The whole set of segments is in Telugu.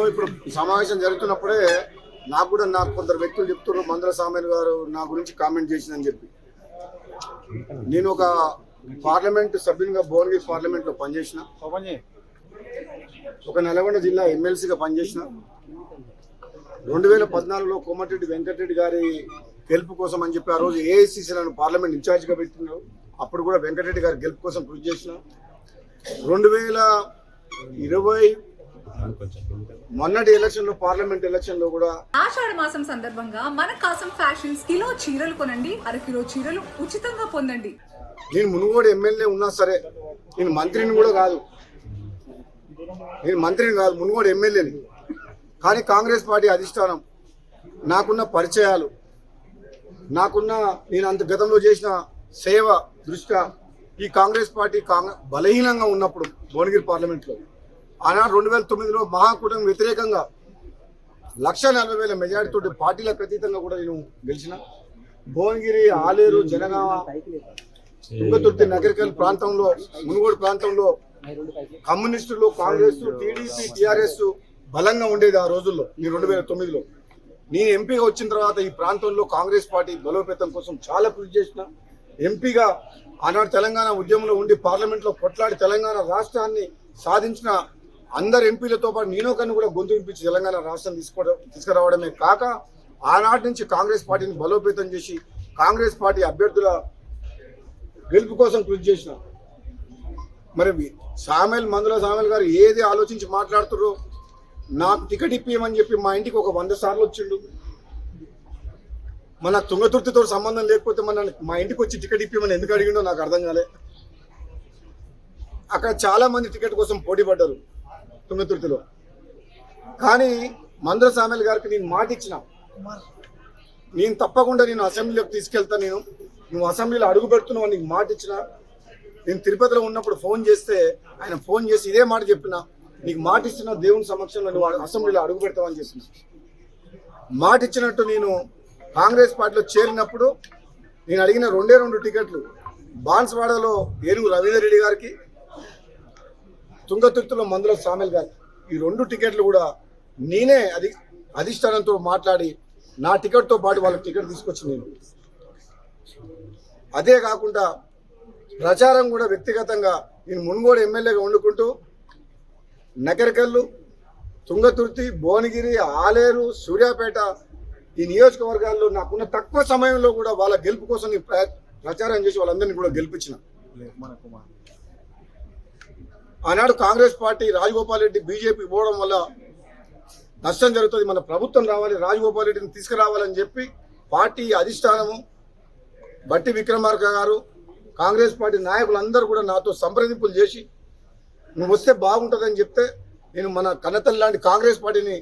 ఇప్పుడు సమావేశం జరుగుతున్నప్పుడే నాకు కొందరు వ్యక్తులు చెప్తున్నారు మందుల సామేల్ గారు నా గురించి కామెంట్ చేసిందని చెప్పి. నేను ఒక పార్లమెంట్ సభ్యునిగా భువనగిరి పార్లమెంట్లో పనిచేసిన, ఒక నల్గొండ జిల్లా ఎమ్మెల్సీగా పనిచేసిన. 2014లో కోమటిరెడ్డి వెంకటరెడ్డి గారి గెలుపు కోసం అని చెప్పి ఆ రోజు ఏఐసిసి నన్ను పార్లమెంట్ ఇన్ఛార్జ్గా పెట్టినారు. అప్పుడు కూడా వెంకటరెడ్డి గారి గెలుపు కోసం కృషి చేసిన. 2020 మొన్నటి ఎలక్షన్ లో పార్లమెంట్ ఎలక్షన్ లో కూడా ఆషాఢ మాసం సందర్భంగా మన కాసం ఫ్యాషన్స్ కిలో చీరలు కొనండి, అరకిలో చీరలు ఉచితంగా పొందండి. నేను మునుగోడు ఎమ్మెల్యే ఉన్నా సరే, నేను మంత్రిని కాదు, మునుగోడు ఎమ్మెల్యేని. కానీ కాంగ్రెస్ పార్టీ అధిష్టానం నాకున్న పరిచయాలు, నేను అంత గతంలో చేసిన సేవ దృష్ట్యా ఈ కాంగ్రెస్ పార్టీ బలహీనంగా ఉన్నప్పుడు భువనగిరి పార్లమెంట్లో ఆనాడు 2009లో మహాకూటమి వ్యతిరేకంగా 1,40,000 మెజారిటీతో పార్టీలకు అతీతంగా కూడా నేను గెలిచిన. భువనగిరి, ఆలేరు, జనగామ, తుంగతుర్తి, నగరికల్ ప్రాంతంలో, మునుగోడు ప్రాంతంలో కమ్యూనిస్టులు, కాంగ్రెస్, టీడీపీ, టీఆర్ఎస్ బలంగా ఉండేది ఆ రోజుల్లో. ఈ 2009లో నేను ఎంపీగా వచ్చిన తర్వాత ఈ ప్రాంతంలో కాంగ్రెస్ పార్టీ బలోపేతం కోసం చాలా కృషి చేసిన. ఎంపీగా ఆనాడు తెలంగాణ ఉద్యమంలో ఉండి పార్లమెంట్లో కొట్లాడి తెలంగాణ రాష్ట్రాన్ని సాధించిన అందరు ఎంపీలతో పాటు నేనొకరిని కూడా గొంతు వినిపించి తెలంగాణ రాష్ట్రం తీసుకురావడమే కాక ఆనాటి నుంచి కాంగ్రెస్ పార్టీని బలోపేతం చేసి కాంగ్రెస్ పార్టీ అభ్యర్థుల గెలుపు కోసం కృషి చేసిన. మరి మందుల సామేల్ గారు ఏది ఆలోచించి మాట్లాడుతుర్రో, నాకు టికెట్ ఇప్పియమని చెప్పి మా ఇంటికి ఒక 100 సార్లు వచ్చిండు. మన తుంగతుర్తితో సంబంధం లేకపోతే మా ఇంటికి వచ్చి టికెట్ ఇప్పిమని ఎందుకు అడిగిండో నాకు అర్థం కాలే. అక్కడ చాలా మంది టికెట్ కోసం పోటీ పడ్డారు తుంగతుర్తిలో. కానీ మందుల సామేల్ గారికి నేను మాట ఇచ్చిన, నేను తప్పకుండా నేను అసెంబ్లీలోకి తీసుకెళ్తా, నువ్వు అసెంబ్లీలో అడుగు పెడుతున్నావు నీకు మాట ఇచ్చిన. నేను తిరుపతిలో ఉన్నప్పుడు ఫోన్ చేస్తే ఆయన ఫోన్ చేసి ఇదే మాట చెప్పిన, నీకు మాట ఇస్తున్నా దేవుని సమక్షంలో నువ్వు అసెంబ్లీలో అడుగు పెడతావని చెప్పిన. మాట ఇచ్చినట్టు నేను కాంగ్రెస్ పార్టీలో చేరినప్పుడు నేను అడిగిన 2 టికెట్లు బాన్స్వాడలో ఏనుగు రవీందర్ రెడ్డి గారికి, తుంగతుర్తిలో మందుల సామేల్ గారికి. ఈ 2 టికెట్లు కూడా నేనే అధిష్టానంతో మాట్లాడి నా టికెట్తో పాటు వాళ్ళకి టికెట్ తీసుకొచ్చి అదే కాకుండా ప్రచారం కూడా వ్యక్తిగతంగా నేను మునుగోడు ఎమ్మెల్యేగా వండుకుంటూ నకరికల్లు, తుంగతుర్తి, భువనగిరి, ఆలేరు, సూర్యాపేట ఈ నియోజకవర్గాల్లో నాకున్న తక్కువ సమయంలో కూడా వాళ్ళ గెలుపు కోసం నేను ప్రచారం చేసి వాళ్ళందరినీ కూడా గెలిపించిన. ఆనాడు కాంగ్రెస్ పార్టీ రాజగోపాల్ రెడ్డి బీజేపీ పోవడం వల్ల నష్టం జరుగుతుంది, మన ప్రభుత్వం రావాలి, రాజగోపాల్ రెడ్డిని తీసుకురావాలని చెప్పి పార్టీ అధిష్టానము, బట్టి విక్రమార్క గారు, కాంగ్రెస్ పార్టీ నాయకులందరూ కూడా నాతో సంప్రదింపులు చేసి నువ్వు వస్తే బాగుంటుందని చెప్తే నేను మన కన్నతల్లి లాంటి కాంగ్రెస్ పార్టీని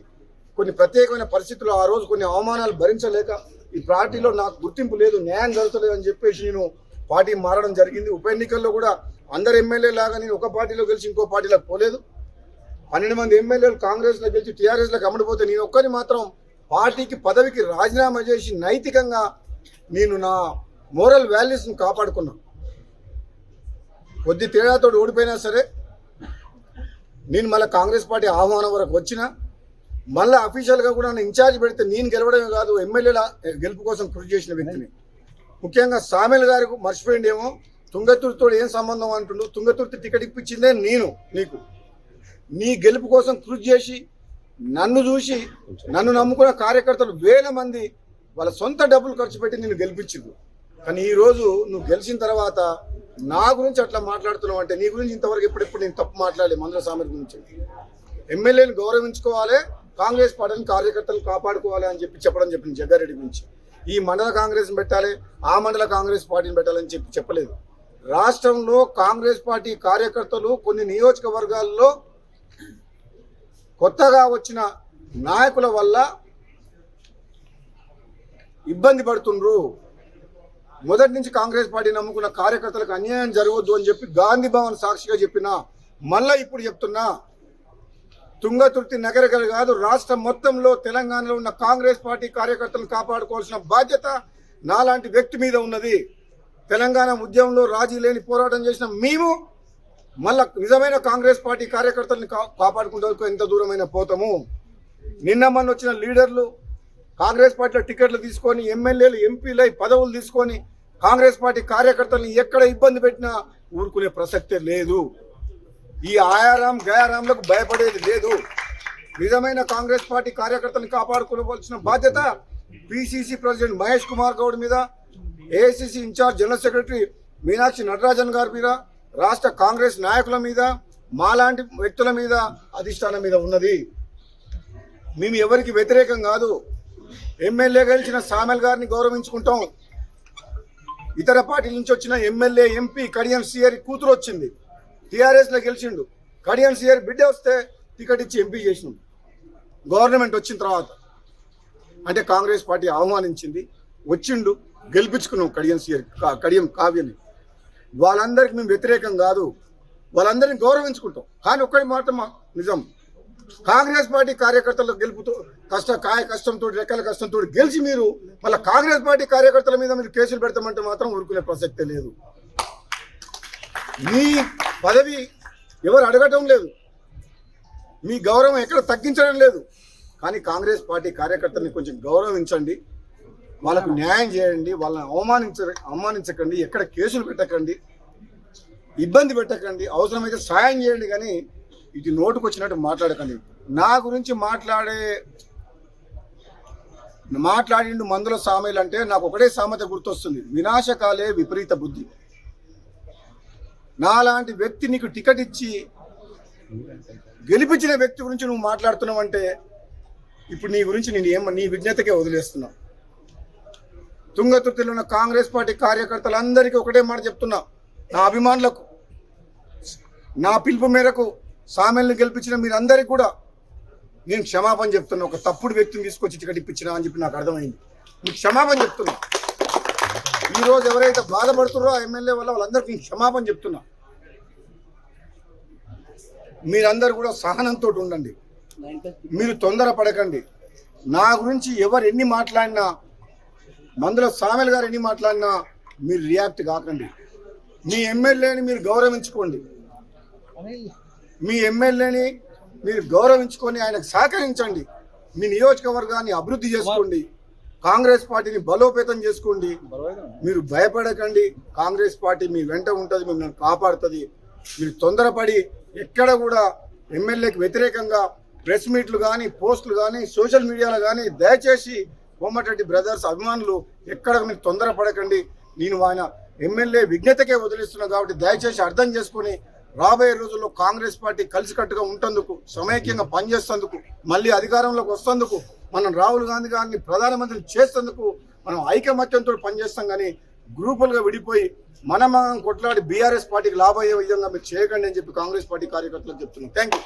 కొన్ని ప్రత్యేకమైన పరిస్థితుల్లో ఆ రోజు కొన్ని అవమానాలు భరించలేక ఈ పార్టీలో నాకు గుర్తింపు లేదు, న్యాయం జరుగుతలేదు అని చెప్పేసి నేను పార్టీ మారడం జరిగింది. ఉప ఎన్నికల్లో కూడా అందరు ఎమ్మెల్యే లాగా నేను ఒక పార్టీలో గెలిచి ఇంకో పార్టీలోకి పోలేదు. 12 మంది ఎమ్మెల్యేలు కాంగ్రెస్లో గెలిచి టీఆర్ఎస్లోకి అమ్ముడిపోతే నేను ఒక్కరిని మాత్రం పార్టీకి పదవికి రాజీనామా చేసి నైతికంగా నేను నా మోరల్ వాల్యూస్ని కాపాడుకున్నా. కొద్ది తేడాతో ఓడిపోయినా సరే నేను మళ్ళీ కాంగ్రెస్ పార్టీ ఆహ్వానం వరకు వచ్చినా మళ్ళీ అఫీషియల్గా కూడా నన్ను ఇన్ఛార్జ్ పెడితే నేను గెలవడమే కాదు ఎమ్మెల్యేల గెలుపు కోసం కృషి చేసిన వ్యక్తిని. ముఖ్యంగా సామేల్ గారికి మర్చిపోయిండేమో, తుంగతుర్తితో ఏం సంబంధం అంటుండు, తుంగతుర్తి టికెట్ ఇప్పించిందే నేను నీకు. నీ గెలుపు కోసం కృషి చేసి నన్ను చూసి నన్ను నమ్ముకున్న కార్యకర్తలు 1000 మంది వాళ్ళ సొంత డబ్బులు ఖర్చు పెట్టి నిన్ను గెలిపించింది. కానీ ఈరోజు నువ్వు గెలిచిన తర్వాత నా గురించి అట్లా మాట్లాడుతున్నావు అంటే నీ గురించి ఇంతవరకు ఎప్పుడెప్పుడు నేను తప్పు మాట్లాడలేదు. మందుల సామేల్ గురించి ఎమ్మెల్యేని గౌరవించుకోవాలి, కాంగ్రెస్ పార్టీని కార్యకర్తలు కాపాడుకోవాలి అని చెప్పడం చెప్పింది జగ్గారెడ్డి గురించి. ఈ మండల కాంగ్రెస్ని పెట్టాలి, ఆ మండల కాంగ్రెస్ పార్టీని పెట్టాలని చెప్పలేదు. రాష్ట్రంలో కాంగ్రెస్ పార్టీ కార్యకర్తలు కొన్ని నియోజకవర్గాల్లో కొత్తగా వచ్చిన నాయకుల వల్ల ఇబ్బంది పడుతుండ్రు. మొదటి నుంచి కాంగ్రెస్ పార్టీ నమ్ముకున్న కార్యకర్తలకు అన్యాయం జరగవద్దు అని చెప్పి గాంధీ భవన్ సాక్షిగా చెప్పినా, మళ్ళీ ఇప్పుడు చెప్తున్నా, తుంగతుర్తి నగరికల్ కాదు రాష్ట్రం మొత్తంలో తెలంగాణలో ఉన్న కాంగ్రెస్ పార్టీ కార్యకర్తలను కాపాడుకోవాల్సిన బాధ్యత నాలాంటి వ్యక్తి మీద ఉన్నది. తెలంగాణ ఉద్యమంలో రాజీ లేని పోరాటం చేసిన మేము మళ్ళా నిజమైన కాంగ్రెస్ పార్టీ కార్యకర్తలను కాపాడుకుంటూ ఎంత దూరమైన పోతాము. నిన్న మొన్న వచ్చిన లీడర్లు కాంగ్రెస్ పార్టీలో టికెట్లు తీసుకొని ఎమ్మెల్యేలు ఎంపీలై పదవులు తీసుకొని కాంగ్రెస్ పార్టీ కార్యకర్తలను ఎక్కడ ఇబ్బంది పెట్టినా ఊరుకునే ప్రసక్తే లేదు. ఈ ఆయారాం గయారాంలకు భయపడేది లేదు. నిజమైన కాంగ్రెస్ పార్టీ కార్యకర్తలను కాపాడుకోవాల్సిన బాధ్యత పిసిసి ప్రెసిడెంట్ మహేష్ కుమార్ గౌడ్ మీద, AICC in-charge general secretary Meenakshi Natarajan గారి మీద, రాష్ట్ర కాంగ్రెస్ నాయకుల మీద, మాలాంటి వ్యక్తుల మీద, అధిష్టానం మీద ఉన్నది. మేము ఎవరికి వ్యతిరేకం కాదు. ఎమ్మెల్యే గెలిచిన సామెల్ గారిని గౌరవించుకుంటాం. ఇతర పార్టీల నుంచి వచ్చిన ఎమ్మెల్యే ఎంపీ కడియం సిఆర్ కూతురు వచ్చింది, టీఆర్ఎస్లో గెలిచిండు. కడియం సిఆర్ బిడ్డ వస్తే టికెట్ ఇచ్చి ఎంపీ చేసినాం. గవర్నమెంట్ వచ్చిన తర్వాత అంటే కాంగ్రెస్ పార్టీ ఆహ్వానించింది, వచ్చిండు, గెలిపించుకున్నాం కడియం కావ్యని. వాళ్ళందరికీ మేము వ్యతిరేకం కాదు, వాళ్ళందరినీ గౌరవించుకుంటాం. కానీ ఒక్కడి మాట నిజం, కాంగ్రెస్ పార్టీ కార్యకర్తల గెలుపుతో కష్టంతో రెక్కల కష్టంతో గెలిచి మీరు మళ్ళీ కాంగ్రెస్ పార్టీ కార్యకర్తల మీద మీరు కేసులు పెడతామంటే మాత్రం ఊరుకునే ప్రసక్తే లేదు. మీ పదవి ఎవరు అడగటం లేదు, మీ గౌరవం ఎక్కడ తగ్గించడం లేదు. కానీ కాంగ్రెస్ పార్టీ కార్యకర్తల్ని కొంచెం గౌరవించండి, వాళ్ళకు న్యాయం చేయండి, వాళ్ళని అవమానించకండి, ఎక్కడ కేసులు పెట్టకండి, ఇబ్బంది పెట్టకండి, అవసరమైతే సాయం చేయండి. కానీ ఇటు నోటుకు వచ్చినట్టు మాట్లాడకండి. నా గురించి మాట్లాడిండు మందుల సామెలు అంటే నాకు ఒకటే సామెత గుర్తొస్తుంది, వినాశకాలే విపరీత బుద్ధి. నాలాంటి వ్యక్తి నీకు టికెట్ ఇచ్చి గెలిపించిన వ్యక్తి గురించి నువ్వు మాట్లాడుతున్నావు అంటే ఇప్పుడు నీ గురించి నీ విజ్ఞతకే వదిలేస్తున్నావు. తుంగతుర్తిలో ఉన్న కాంగ్రెస్ పార్టీ కార్యకర్తలందరికీ ఒకటే మాట చెప్తున్నా, నా అభిమానులకు, నా పిలుపు మేరకు సామెల్ని గెలిపించిన మీరందరికీ కూడా నేను క్షమాపణ చెప్తున్నా. ఒక తప్పుడు వ్యక్తిని తీసుకొచ్చి టికెట్ ఇప్పించినా అని చెప్పి నాకు అర్థమైంది. మీకు క్షమాపణ చెప్తున్నా. ఈరోజు ఎవరైతే బాధపడుతున్నారో ఆ ఎమ్మెల్యే వల్ల వాళ్ళందరికీ నేను క్షమాపణ చెప్తున్నా. మీరందరూ కూడా సహనంతో ఉండండి, మీరు తొందరపడకండి. నా గురించి ఎవరు ఎన్ని మాట్లాడినా, మందుల సామెల్ గారు ఎన్ని మాట్లాడినా మీరు రియాక్ట్ కాకండి. మీ ఎమ్మెల్యేని మీరు గౌరవించుకోండి, మీ ఎమ్మెల్యేని మీరు గౌరవించుకొని ఆయనకు సహకరించండి. మీ నియోజకవర్గాన్ని అభివృద్ధి చేసుకోండి, కాంగ్రెస్ పార్టీని బలోపేతం చేసుకోండి. మీరు భయపడకండి, కాంగ్రెస్ పార్టీ మీ వెంట ఉంటుంది, మిమ్మల్ని కాపాడుతుంది. మీరు తొందరపడి ఎక్కడ కూడా ఎమ్మెల్యేకి వ్యతిరేకంగా ప్రెస్ మీట్లు కానీ, పోస్టులు కానీ, సోషల్ మీడియాలో కానీ దయచేసి కోమటిరెడ్డి బ్రదర్స్ అభిమానులు ఎక్కడ మీరు తొందరపడకండి. నేను ఆయన ఎమ్మెల్యే విజ్ఞతకే వదిలిస్తున్నా కాబట్టి దయచేసి అర్థం చేసుకుని రాబోయే రోజుల్లో కాంగ్రెస్ పార్టీ కలిసికట్టుగా ఉంటందుకు, సమైక్యంగా పనిచేసేందుకు, మళ్ళీ అధికారంలోకి వస్తేందుకు, మనం రాహుల్ గాంధీ గారిని ప్రధానమంత్రిని చేసేందుకు మనం ఐకమత్యంతో పనిచేస్తాం. కానీ గ్రూపులుగా విడిపోయి మనం కొట్లాడి బీఆర్ఎస్ పార్టీకి లాభం అయ్యే విధంగా మీరు చేయకండి అని చెప్పి కాంగ్రెస్ పార్టీ కార్యకర్తలకు చెప్తున్నాం. Thank you.